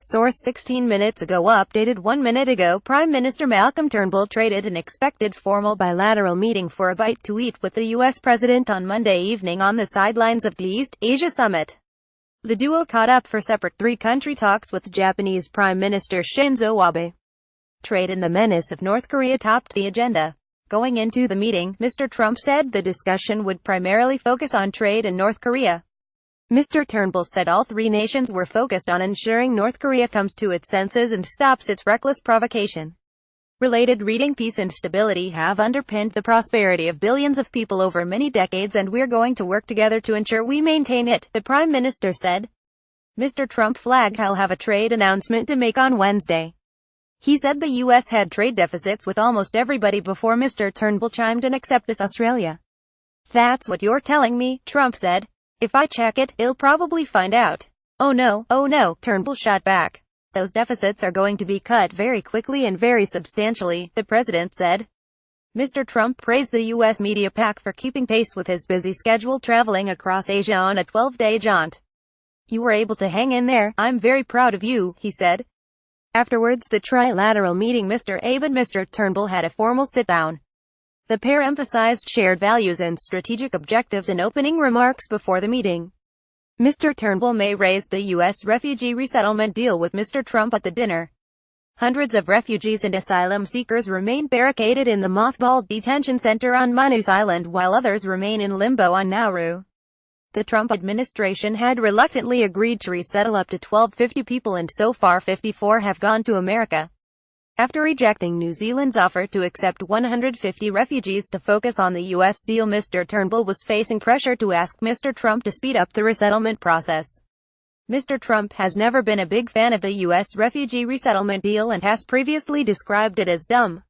Source 16 minutes ago updated 1 minute ago. Prime Minister Malcolm Turnbull traded an expected formal bilateral meeting for a bite to eat with the U.S. President on Monday evening on the sidelines of the East Asia Summit. The duo caught up for separate three-country talks with Japanese Prime Minister Shinzo Abe. Trade and the menace of North Korea topped the agenda. Going into the meeting, Mr. Trump said the discussion would primarily focus on trade and North Korea. Mr. Turnbull said all three nations were focused on ensuring North Korea comes to its senses and stops its reckless provocation. Related reading: peace and stability have underpinned the prosperity of billions of people over many decades, and we're going to work together to ensure we maintain it, the Prime Minister said. Mr. Trump flagged he'll have a trade announcement to make on Wednesday. He said the U.S. had trade deficits with almost everybody before Mr. Turnbull chimed in, except us, Australia. "That's what you're telling me," Trump said. "If I check it, he'll probably find out." Oh no, Turnbull shot back. "Those deficits are going to be cut very quickly and very substantially," the president said. Mr. Trump praised the U.S. media pack for keeping pace with his busy schedule traveling across Asia on a 12-day jaunt. "You were able to hang in there. I'm very proud of you," he said. Afterwards, the trilateral meeting, Mr. Abe and Mr. Turnbull had a formal sit-down. The pair emphasized shared values and strategic objectives in opening remarks before the meeting. Mr. Turnbull may raise the U.S. refugee resettlement deal with Mr. Trump at the dinner. Hundreds of refugees and asylum seekers remain barricaded in the mothballed detention center on Manus Island, while others remain in limbo on Nauru. The Trump administration had reluctantly agreed to resettle up to 1,250 people, and so far 54 have gone to America. After rejecting New Zealand's offer to accept 150 refugees to focus on the U.S. deal, Mr. Turnbull was facing pressure to ask Mr. Trump to speed up the resettlement process. Mr. Trump has never been a big fan of the U.S. refugee resettlement deal and has previously described it as dumb.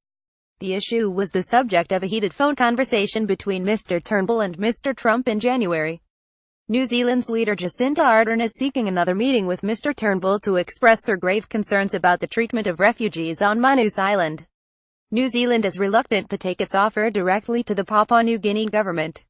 The issue was the subject of a heated phone conversation between Mr. Turnbull and Mr. Trump in January. New Zealand's leader Jacinda Ardern is seeking another meeting with Mr. Turnbull to express her grave concerns about the treatment of refugees on Manus Island. New Zealand is reluctant to take its offer directly to the Papua New Guinea government.